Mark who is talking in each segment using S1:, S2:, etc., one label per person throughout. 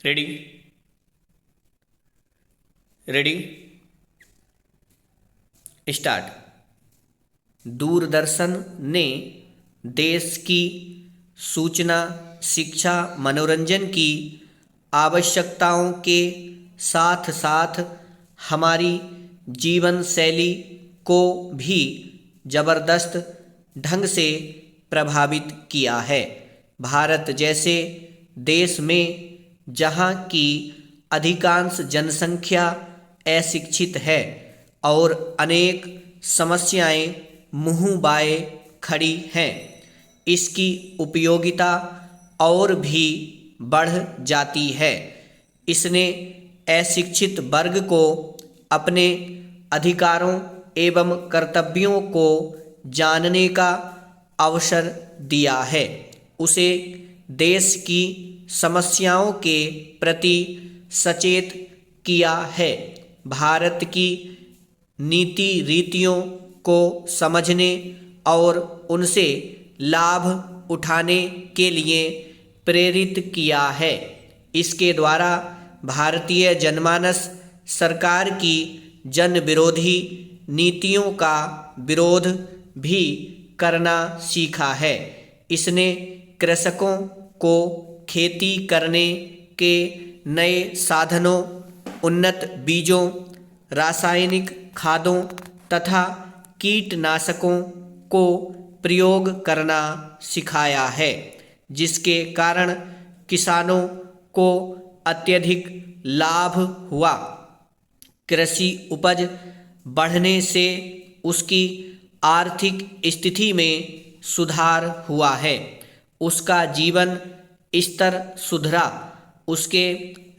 S1: Ready ready start. Doordarshan ने देश की सूचना, शिक्षा, मनोरंजन की आवश्यकताओं के साथ साथ हमारी जीवन शैली को भी जबरदस्त ढंग से प्रभावित किया है। भारत जैसे देश में जहाँ की अधिकांश जनसंख्या अशिक्षित है और अनेक समस्याएं मुँह बाए खड़ी हैं, इसकी उपयोगिता और भी बढ़ जाती है। इसने अशिक्षित वर्ग को अपने अधिकारों एवं कर्तव्यों को जानने का अवसर दिया है, उसे देश की समस्याओं के प्रति सचेत किया है। भारत की नीति रीतियों को समझने और उनसे लाभ उठाने के लिए प्रेरित किया है। इसके द्वारा भारतीय जनमानस सरकार की जन विरोधी नीतियों का विरोध भी करना सीखा है। इसने कृषकों को खेती करने के नए साधनों, उन्नत बीजों, रासायनिक खादों तथा कीटनाशकों को प्रयोग करना सिखाया है, जिसके कारण किसानों को अत्यधिक लाभ हुआ। कृषि उपज बढ़ने से उसकी आर्थिक स्थिति में सुधार हुआ है, उसका जीवन स्तर सुधरा, उसके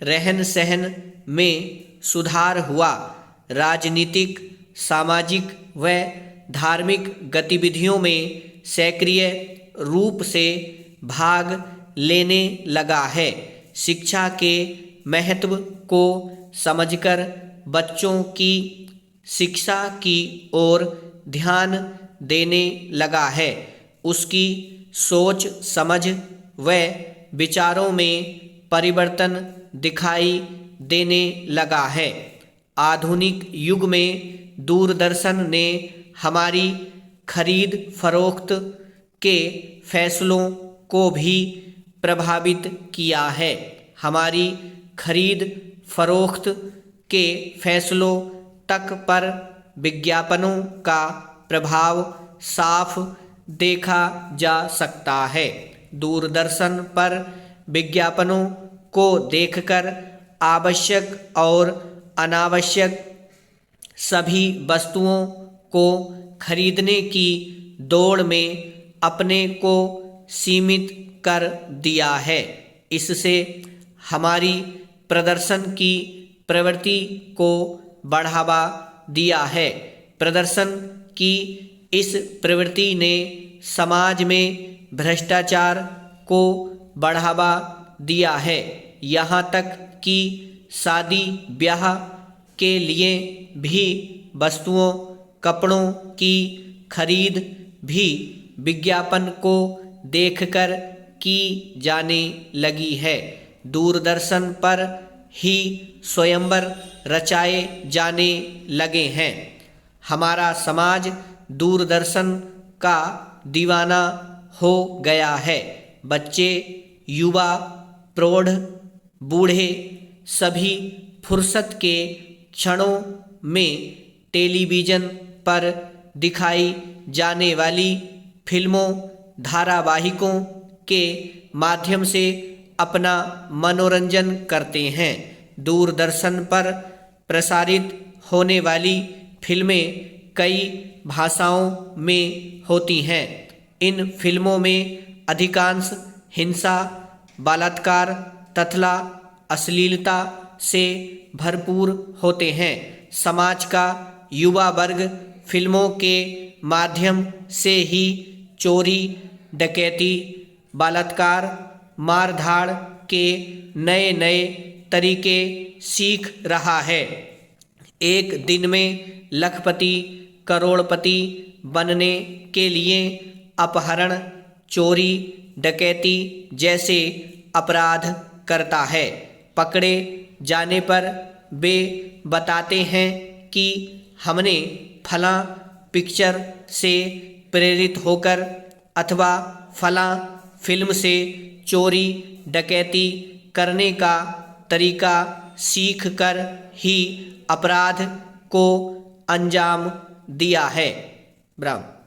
S1: रहन सहन में सुधार हुआ, राजनीतिक, सामाजिक व धार्मिक गतिविधियों में सक्रिय रूप से भाग लेने लगा है। शिक्षा के महत्व को समझकर बच्चों की शिक्षा की ओर ध्यान देने लगा है। उसकी सोच समझ व विचारों में परिवर्तन दिखाई देने लगा है। आधुनिक युग में दूरदर्शन ने हमारी खरीद फरोख्त के फैसलों को भी प्रभावित किया है। हमारी खरीद फरोख्त के फैसलों तक पर विज्ञापनों का प्रभाव साफ देखा जा सकता है। दूरदर्शन पर विज्ञापनों को देखकर आवश्यक और अनावश्यक सभी वस्तुओं को खरीदने की दौड़ में अपने को सीमित कर दिया है। इससे हमारी प्रदर्शन की प्रवृत्ति को बढ़ावा दिया है। प्रदर्शन की इस प्रवृत्ति ने समाज में भ्रष्टाचार को बढ़ावा दिया है। यहाँ तक कि शादी ब्याह के लिए भी वस्तुओं, कपड़ों की खरीद भी विज्ञापन को देखकर की जाने लगी है। दूरदर्शन पर ही स्वयंवर रचाए जाने लगे हैं। हमारा समाज दूरदर्शन का दीवाना हो गया है। बच्चे, युवा, प्रौढ़, बूढ़े सभी फुर्सत के क्षणों में टेलीविज़न पर दिखाई जाने वाली फिल्मों, धारावाहिकों के माध्यम से अपना मनोरंजन करते हैं। दूरदर्शन पर प्रसारित होने वाली फिल्में कई भाषाओं में होती हैं। इन फिल्मों में अधिकांश हिंसा, बलात्कार तथा अश्लीलता से भरपूर होते हैं। समाज का युवा वर्ग फिल्मों के माध्यम से ही चोरी, डकैती, बलात्कार, मारधाड़ के नए नए तरीके सीख रहा है। एक दिन में लखपति, करोड़पति बनने के लिए अपहरण, चोरी, डकैती जैसे अपराध करता है। पकड़े जाने पर वे बताते हैं कि हमने फलां पिक्चर से प्रेरित होकर अथवा फलां फिल्म से चोरी डकैती करने का तरीका सीख कर ही अपराध को अंजाम दिया है। ब्राह्मण।